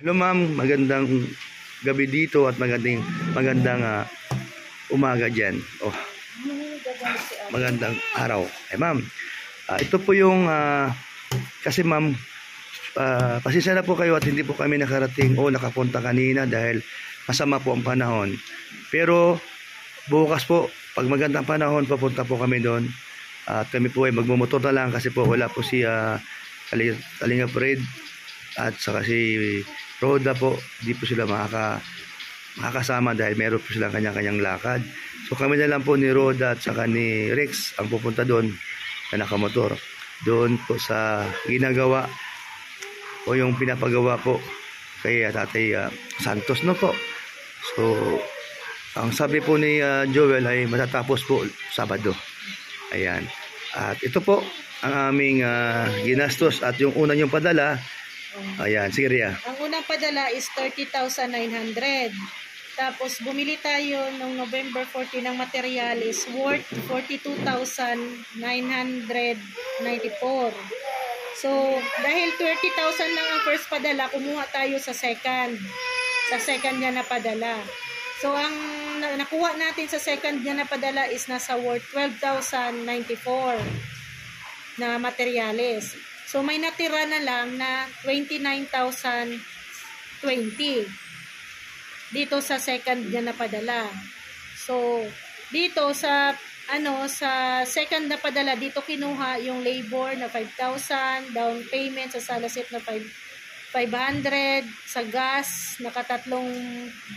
Hello ma'am, magandang gabi dito at magandang umaga dyan. Oh, magandang araw. Ma'am, ito po yung kasi ma'am, pasensya na po kayo at hindi po kami nakarating o nakapunta kanina dahil masama po ang panahon. Pero bukas po, pag magandang panahon, papunta po kami doon. At kami po ay magmumotor na lang kasi po wala po si Kalinga Fred at saka si Roda po, hindi po sila makakasama dahil meron po silang kanya-kanyang lakad. So kami na lang po ni Roda at saka ni Rex ang pupunta doon na nakamotor. Doon po sa ginagawa o yung pinapagawa po kay Tatay Santos no po. So ang sabi po ni Joel ay matatapos po Sabado. Ayan. At ito po ang aming ginastos at yung una yung padala. Ayan, sige Ria. Ang unang padala is 30,900. Tapos bumili tayo noong November 14 ng materialis worth 42,994. So, dahil 30,000 lang ang first padala, kumuha tayo sa second. Sa second niya na padala. So, ang nakuha natin sa second niya na padala is nasa worth 12,094 na materialis. So, may natira na lang na 29,020 dito sa second niya na padala. So, dito sa sa second na padala, dito kinuha yung labor na 5,000, down payment sa Salasit na 500, sa gas, nakatatlong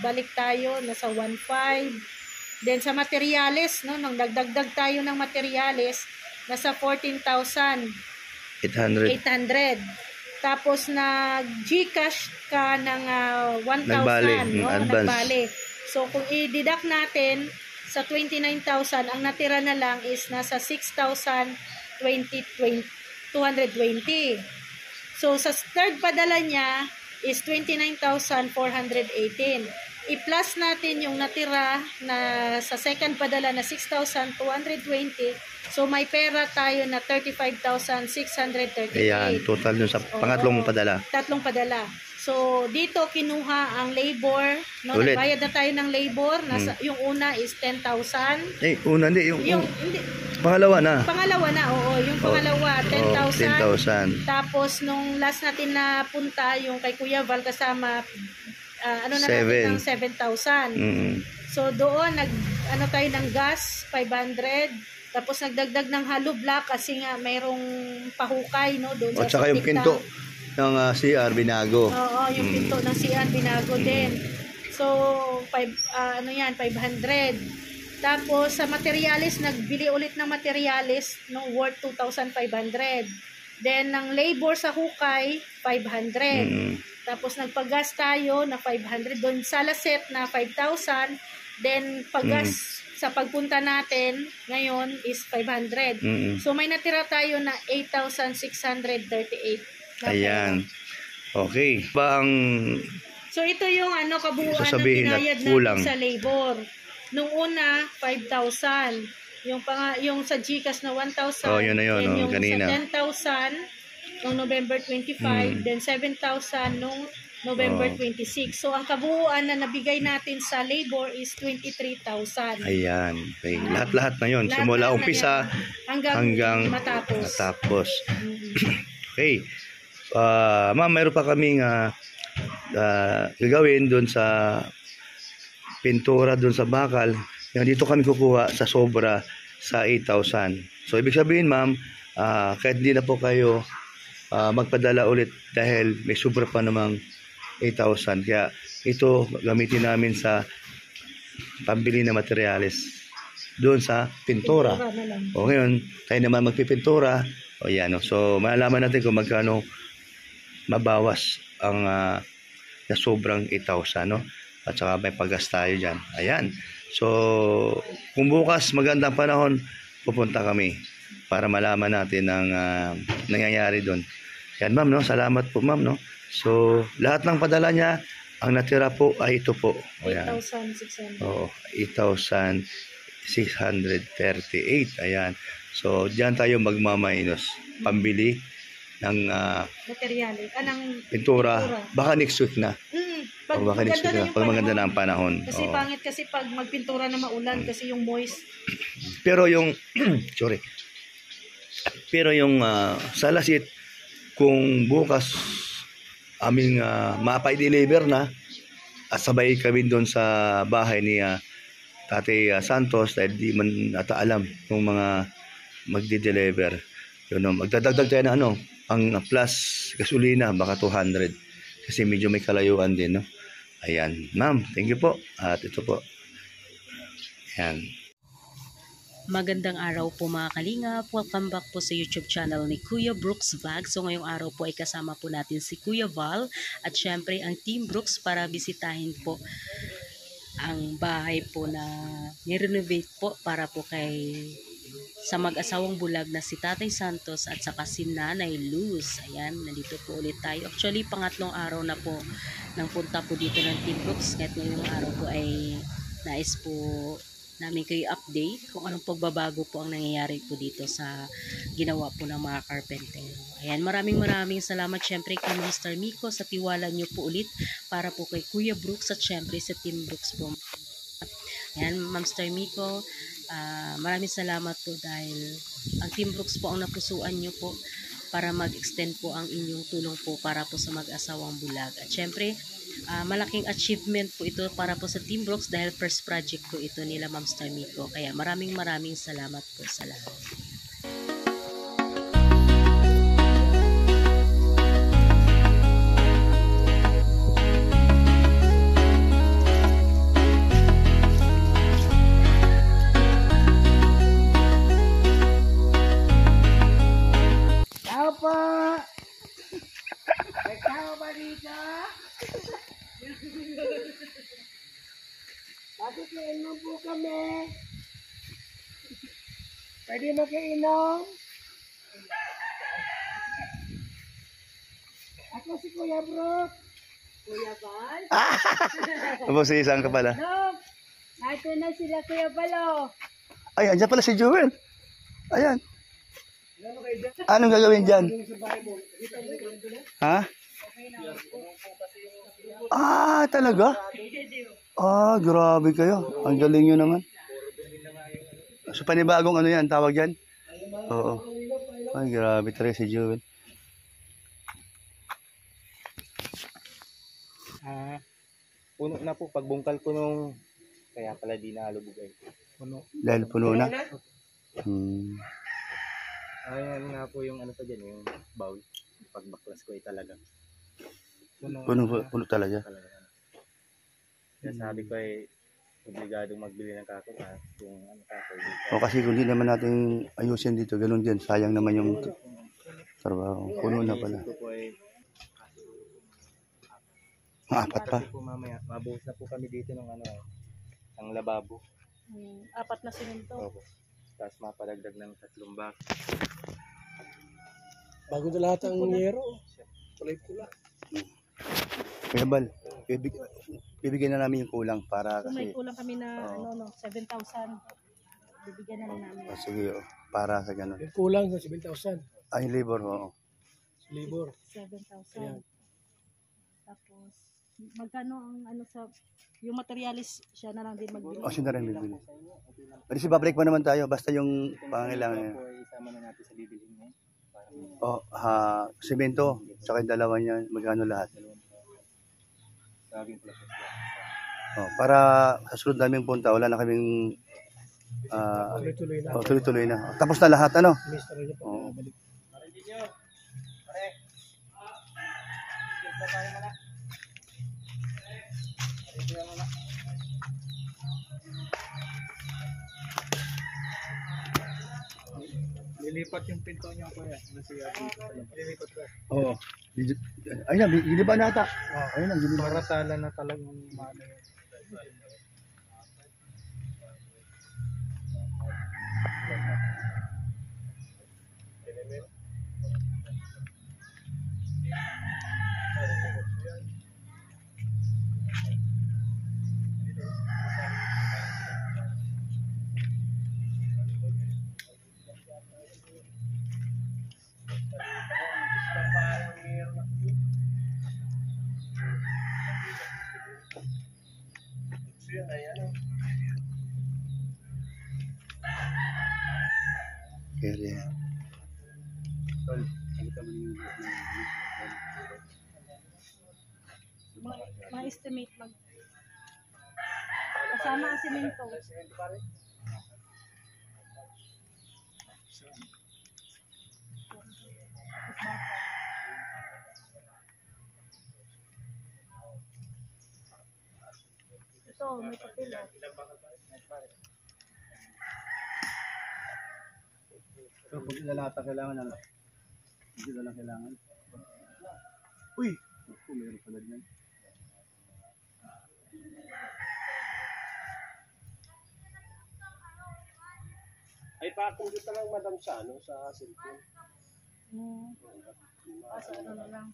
balik tayo, nasa 1,500. Then sa materials, no, nung nagdagdag tayo ng materials, nasa 14,800. Tapos nag-GCash ka ng 1,000, no? Nagbali. So kung i-deduct natin sa 29,000, ang natira na lang is nasa 6,220. So sa third padala niya is 29,418. I-plus natin yung natira na sa second padala na 6,220. So may pera tayo na 35,638. Ayan, total dun sa pangatlong padala. Tatlong padala. So dito kinuha ang labor, no? Nagbayad na tayo ng labor. Yung una is 10,000. Una hindi, hindi. Pangalawa na. Pangalawa na, oo. Yung pangalawa, 10,000. 10,000. Tapos nung last natin na punta, yung kay Kuya Val kasama, natin ng 7,000. So doon tayo ng gas 500, tapos nagdagdag ng hollow block kasi nga mayroong pahukay, no, doon sa saka yung pinto ng CR binago. Oo, yung pinto ng CR binago din. So 500. Tapos sa materialis, nagbili ulit ng materialis no, worth 2,500. Then ng labor sa hukay 500. Tapos nagpagas tayo na 500 doon sa Salaset na 5,000. Then paggas sa pagpunta natin ngayon is 500. So may natira tayo na 8,638. Ayan. Okay. So ito yung kabuuan ng binayad kulang natin sa labor. Nung una 5,000. Yung sa GCash na 1,000. Oh, yun na yun. Yung Kanina. Sa 10,000 noong November 25, then 7,000 noong November 26. So, ang kabuuan na nabigay natin sa labor is 23,000. Ayan. Okay. Lahat-lahat na yun. Simula umpisa hanggang matapos. Okay. Ma'am, mayroon pa kaming gagawin doon sa pintura doon sa bakal. Dito kami kukuha sa sobra sa 8,000. So, ibig sabihin, ma'am, kahit hindi na po kayo magpadala ulit dahil may sobra pa namang 8,000. Kaya ito gamitin namin sa pambili na materialis doon sa pintura. O ngayon, tayo naman magpipintura. O yan. So, malalaman natin kung magkano mabawas ang na sobrang 8,000. No? At saka may paggas tayo dyan. Ayan. So, kung bukas magandang panahon, pupunta kami para malaman natin ang nangyayari doon. Yan ma'am, no? Salamat po ma'am, no? So, lahat ng padala niya, ang natira po ay ito po. 8,600. Oo, 8,638. Ayan. So, diyan tayo magmamainos. Pambili ng Materialis. Anang pintura. Baka next week na. Pag O baka next maganda week na na. yung Pag maganda panahon. na ang panahon. Kasi Oo. pangit kasi pag magpintura na maulan kasi yung moist. Pero yung, sorry. Pero yung sa Lasit, kung bukas aming mapa-deliver na at sabay kami doon sa bahay ni Tatay Santos dahil di man ata alam yung mga magdi-deliver. Yun, no, magdadagdag tayo na ang plus gasolina baka 200 kasi medyo may kalayuan din, no. Ayan, ma'am, thank you po. At ito po. Ayan. Magandang araw po mga kalingap. Welcome back po sa YouTube channel ni Kuya Brooks Vlog. So ngayong araw po ay kasama po natin si Kuya Val at syempre ang Team Brooks para bisitahin po ang bahay po na ni-renovate po para po kay sa mag-asawang bulag na si Tatay Santos at saka si Nanay Luz. Ayan, nandito po ulit tayo. Actually, pangatlong araw na po nang punta po dito ng Team Brooks. Kahit ngayong araw po ay nais po namin kayo update kung anong pagbabago po ang nangyayari po dito sa ginawa po ng mga carpentero. Ayan, maraming salamat syempre kay Mr. Miko sa tiwala nyo po ulit para po kay Kuya Brooks at syempre sa Team Brooks po. Ayan, Mr. Miko, maraming salamat po dahil ang Team Brooks po ang napusuan nyo po para mag-extend po ang inyong tulong po para po sa mag-asawang bulag. At syempre, malaking achievement po ito para po sa Team Brooks dahil first project po ito nila Ma'am Star Miko. Kaya maraming salamat po sa lahat. Tao po! May tao ba dito? Bakit nainom po kami? Pwede makiinom? Ako si Kuya Brooks. Kuya Val? Ano si isang ka pala? Look! Nato na sila Kuya Balo. Ay, andyan pala si Jewel. Ayan. Anong gagawin dyan? Ha? Talaga? Grabe kayo. Ang galing nyo naman. So, panibagong ano yan, tawag yan? Oo. Ay, grabe talaga si Jewel. Puno na po. Pagbungkal ko nung kaya pala di nalubugay. Puno. Dahil puno na. Ayun nga po yung ano pa dyan, yung bowl. Pagbaklas ko ay talaga. Puno talaga. Kaya sabi ko ay obligadong magbili ng kako at yung ano kako. O kasi kung hindi naman natin ayusin dito, ganun din. Sayang naman yung trabaho. Puno na pala. Ito po ay Apat pa. kasi po mamaya, mabuhos na po kami dito ng ano, ng lababo. 4 na simento. Opo. Tapos mapadagdag ng 3 box. Bago na lahat ang yero. Kulay-pula. Kaya Bal, bibigyan na namin yung kulang para Kung may kasi... kulang kami na 7,000, bibigyan na lang namin. Sige, para sa ganun. Yung kulang sa 7,000. Ay, labor, oo. Libor. 7,000. Ayan. Tapos, magkano ang ano sa... Yung materialis, siya na lang din magbili. O, siya na rin bibili. Pero si babalik pa naman tayo, basta yung pangangailangan niya. Po ay isama na natin sa bibilhin mo. Semento, tsaka yung dalawa niya, magkano lahat. Sabing plus. Para sa sunod naming punta, wala na kaming Tuloy-tuloy na. tuloy-tuloy na. Tapos na lahat, ano? Ministro niya pa. Oo. Balik. Lilipat yung pinto niya ko yan. Lilipat ko. Oo. Ayun na, giliba na ata. Ayun na, giliba. Para sala na talagang mano yun. Kaya, Ma-estimate mag kasama ang simento. Ito, may papel. So, pag ilalata kailangan ano? Hindi na lang kailangan. Uy! Ako, mayroon pala dyan. Ay, pa-computer lang madam sa ano, sa cellphone. Ano na lang.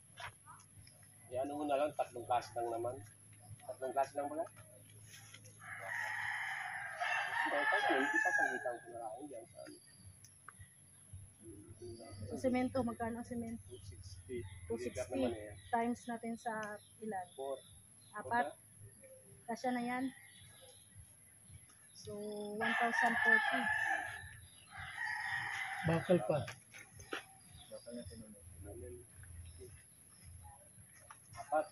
Eh, ano mo na lang, 3 klase lang naman. 3 klase lang pala. Hindi sasagutan ko na lang dyan sa ano. So, semento, magkano ang semento? 260. 260 naman eh. times natin sa ilan? 4. 4. Kasya na yan. So, 1,040. Bakal pa. Apat.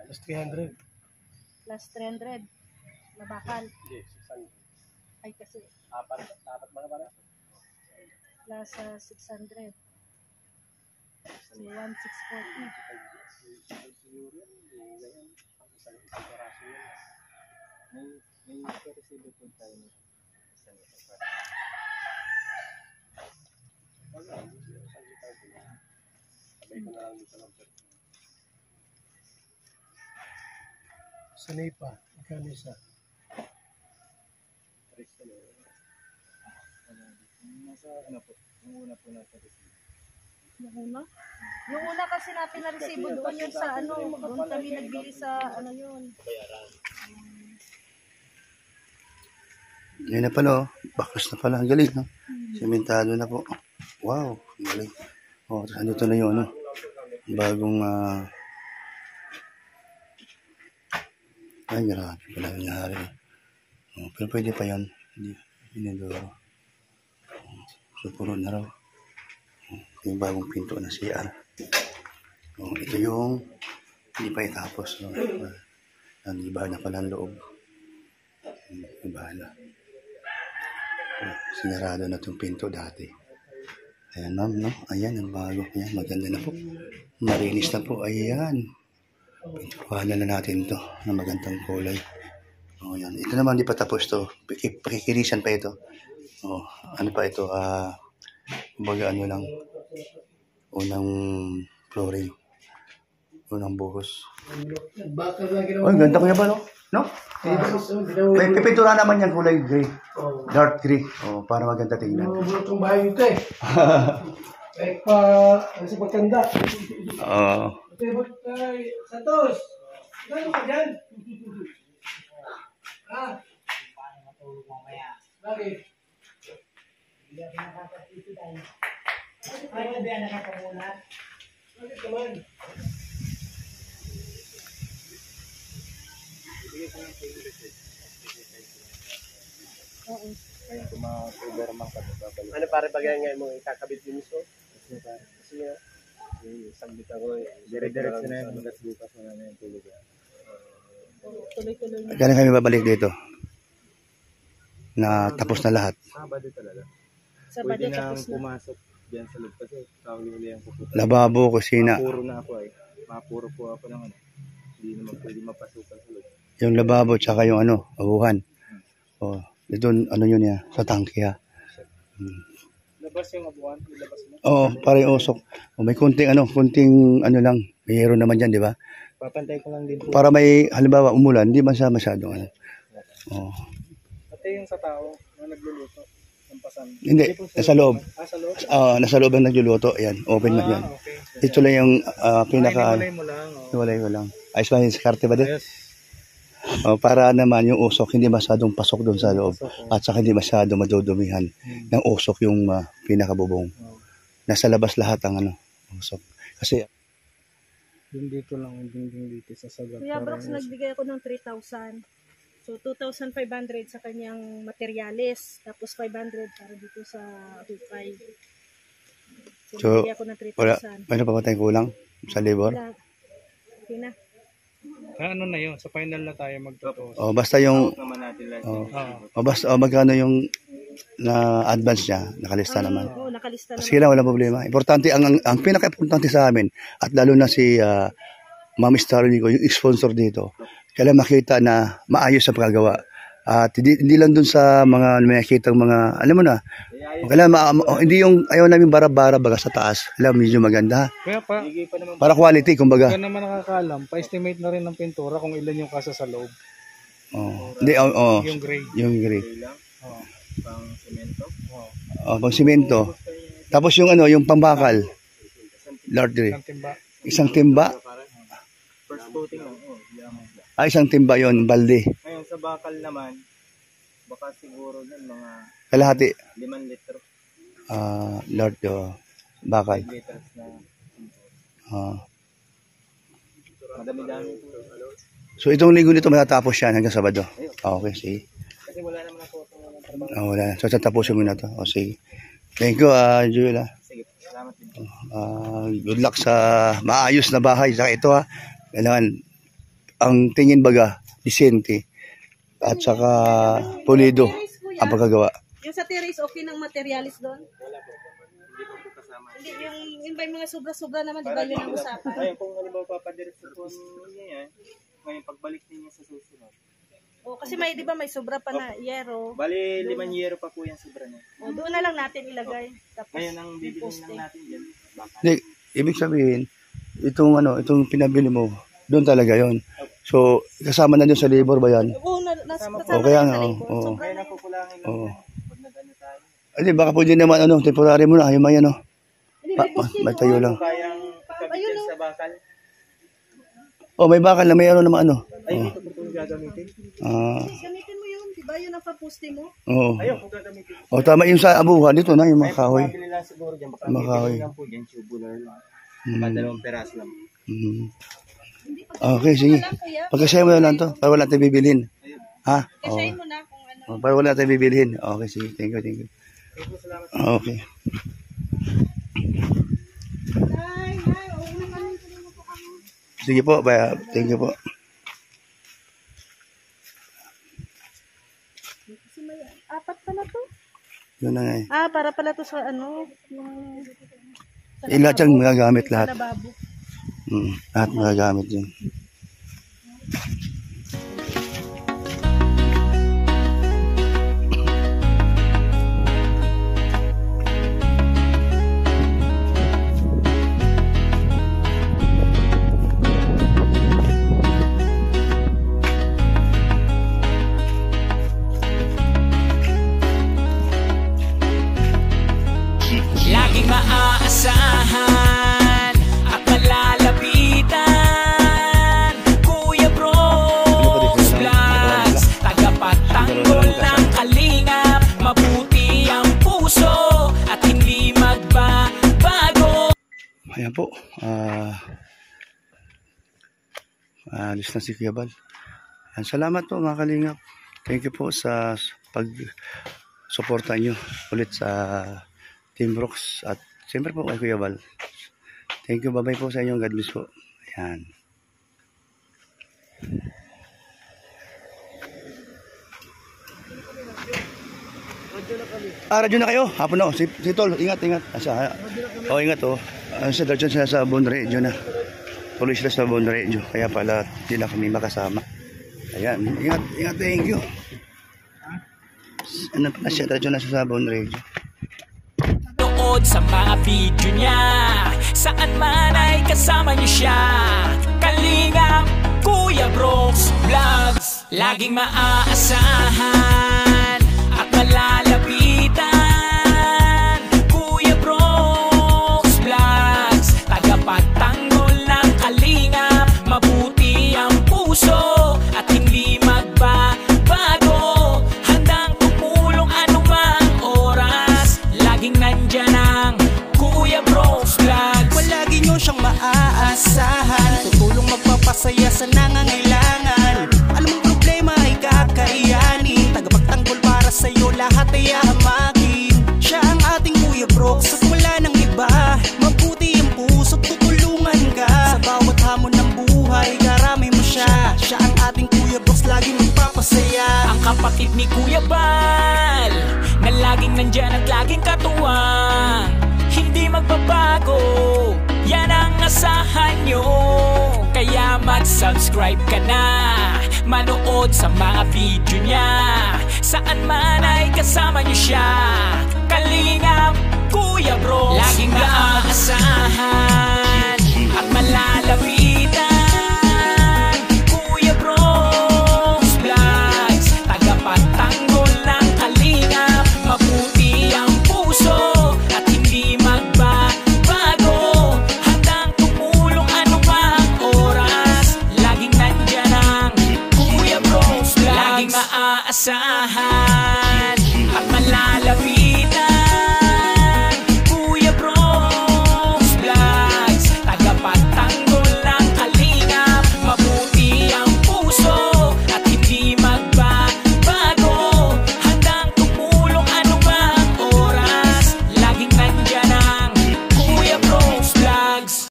Plus 300. Plus 300. Na bakal. Hindi, 600. Ay, kasi Apat mga para. plus 600. So, 1,640. Siguro yan. Isang peraso yan. May resibo po tayo nito. Wala, sagutan ko na. Sabay ko na lang dito ng pera. Sa NEPA. Magkano isa? Nasa ano po? Yung una po nasa resibo. Yung una? Yung una kasi natin na resibo doon yun sa ano, doon kami nagbili sa ano yun. Yan na pala, oh. Baklas na pala. Ang galing, no? Sementado na po. Wow, ang galing. Oh, tapos andito na yung ano, bagong, ay, grabe pala yung nangyari. Oh, pero pwede pa yan. Hindi, pinidoro. So, puro na raw. Oh, yung bagong pinto na CR. Oh, ito yung, hindi pa itapos. No? Iba na pala ang loob. Iba na. Oh, sinarado na itong pinto dati. Ayan ma'am, no? Ayan, ang bago. Ayan, maganda na po. Marinis na po. Ayan. Pintuhan na natin to na magandang kulay. Oh, yan. Ito naman, di pa tapos to. Pakikilisan pa ito. Oh, ano pa ito? Kumbaga ano lang. Unang flooring. Unang buhos. Bakal lang ginawa. Oh, ganda ko ba, no? No? May pipintura naman yan kulay gray. Dark gray. Oh, para maganda tingnan. Mabulotong bahay ito eh. Kahit pa, ano sa pagkanda. Oo. Santos! Gano'n ka dyan? Ha? Bakit? Ay, hindi na nakapamulat. Bakit naman? Ano para pag ngayon mo ikakabit din mismo? Kasi nga, sagbit ako. Dire-diretso na yun. Hanggat bukas na namin yung tulog. Tuloy-tuloy na. Kailan kami babalik dito? Na tapos na lahat. Sabado talaga. Sa Pwede budget na tapos na. pumasok diyan sa loob kasi kawili ang pupunta. Lababo, kusina. Mapuro na ako eh. Mapuro po ako ng ano. Hindi naman pwede mapasukan sa loob. Yung lababo tsaka yung ano, abuhan. Oh, doon ano yun ya, sa tangke ha. Labas yung abuhan, ilabas mo. Oo, para yung usok. Oh, may kunting lang, mayroon naman dyan, di ba? Papantay ko lang din po. Para may, halimbawa, umulan, hindi man siya masyadong ano. Oh. Pati yung sa tao na nagluluto. Ng pasan. Hindi, nasa loob. Sa loob? Nasa loob ang nagluluto, ayan, open na yan. Okay. Ito lang yung pinaka, Hiwalay mo lang. Oh. wala ko lang. Ayos ba yung skarte ba din? Ayos. Oh, para naman yung usok hindi masyadong pasok doon sa loob. At saka hindi masyadong madudumihan ng usok yung pinakabubong. Nasa labas lahat ang ano, usok. Kasi Yung dito lang, yung dito sa sagat. Kuya Brox, nagbigay ako ng 3,000. So, So 2,500 sa kanyang materyales, tapos 500 para dito sa hukay. So, bigyan ako ng Wala, 3,000. may pa tayong kulang sa labor? Wala. Okay na. Ano na yun? Sa final na tayo magtapos. O, basta yung, naman natin lang. basta, magkano yung na advance niya, nakalista naman. Oo, nakalista naman. Sige lang, walang problema. Importante, ang pinaka-importante sa amin, at lalo na si Ma'am Starling ko, yung sponsor dito, kailangan makita na maayos ang paggawa. At hindi lang dun sa mga nakikita mga, alam mo na, kailangan hindi yung ayaw namin bara-bara baga sa taas. Alam, medyo maganda. Kaya pa, Para quality, kumbaga. kaya naman nakakaalam, pa-estimate na rin ng pintura kung ilan yung kasa sa loob. Hindi, Yung grade. yung gray. Pang semento. Pang simento. Tapos yung yung pambakal. Lord Dre. Ang timba. Isang timba. First coating lang. Isang timba yon balde. Ngayon sa bakal naman, baka siguro din mga Kalahati. 5 litro. Lord, bakal. 5 liters na. Madami-dami po. So itong linggo nito matatapos yan hanggang Sabado. Okay, sige. Kasi wala naman ako ng trabaho. Wala. So tapusin mo na to. Sige. Thank you, Joel. Sige, salamat din. Good luck sa maayos na bahay. Saka ito kailangan ang tingin baga, disente. At saka pulido ang pagkagawa. Yung sa terrace, okay ng materialis doon? Hindi, yung ba yung mga sobra-sobra naman, di ba yun ang usapan? Ngayon, kung halimbawa papadiretso po ninyo yan, ngayon pagbalik ninyo sa susunod. O, kasi may, di ba may sobra pa na yero. Bali, 5 yero pa po yung sobra niya. O, doon na lang natin ilagay. Tapos, Ngayon, ang bibilin lang natin dyan. Baka. Hindi, ibig sabihin, itong pinabili mo, doon talaga yon. So, kasama na doon sa labor ba yan? Oo, kasama kaya na nga, sa labor. oo. Sobra Ngayon, na yun. nakukulangin lang Oo. yan. Pag nag-ano tayo. Hindi, baka pwede naman, temporary mo na, yung may Hindi, may posting may tayo lang. Kayang kapitan sa bakal. May bakal na mayroon naman Ay, dito po itong gagamitin. Gamitin mo yun, di ba yun ang paposting mo? Ayun, kung gagamitin. Tama yung sa abuhan, dito na yung mga kahoy. Pabili lang siguro dyan. Baka Makahoy. bibili lang po dyan, tubular lang. Dalawang peraso lang. Okay, sige. Pagkasaya mo na lang to, para wala tayong bibilhin. Ha? Kasayin mo na kung ano. Para wala tayong bibilhin. Okay, sige. Thank you. Okay. Sige po, thank you po. Kasi may apat pala to. Yun na nga eh. Para pala to sa ano, yung... Lahat yung magagamit lahat. Sa lababo. Lahat magagamit yun. Laging maaasahan at malalapitan. Kuya Brooks Vlogs, tagapagtanggol ng kalingap. Mabuti ang puso at hindi magbabago. Ayan po. Alis na si Kuya Bal. Salamat po mga kalingap. Thank you po sa pag-suporta nyo ulit sa Team Brooks at siyempre po kay Kuya Bal. Thank you, bye-bye po sa inyo. God bless po. Ayan. Radyo na kayo. Hapon na. Si Tol, ingat. Ingat siya dyan sila sa Bon Radio na. Tuloy sila sa Bon Radio. Kaya pala, hindi na kami makasama. Ayan. Ingat. Thank you. Ano pa siya? Radyo na sa Bon Radio. Sa mga video niya, saan man ay kasama niyo siya. Kalingap, Kuya Brooks Vlogs, laging maaasahan at malalapitan. Kuya Brooks Vlogs, tagapagtanggol ng kalingap. Mabuti ang puso at hindi magbabago. Handang tumulong anumang oras, laging nandyan ang Kuya Brooks Vlogs. Palagi nyo siyang maaasahan, tutulong magpapasaya sa nangangailangan. Anong problema ay kakayanin. kapatid ni Kuya Bal, na laging nandyan at laging katuwang, hindi magbabago, yan ang asahan nyo. Kaya mag-subscribe ka na, manood sa mga video niya, saan man ay kasama nyo siya. Kalingap Kuya Bro, laging maaasahan at malalapitan. Kuya Bros Vlogs, tagapagtanggol ng kalingap, mabuti ang puso at hindi magbabago, handang tumulong anumang oras, laging nandyan ang Kuya Bros Vlogs, laging maaasahan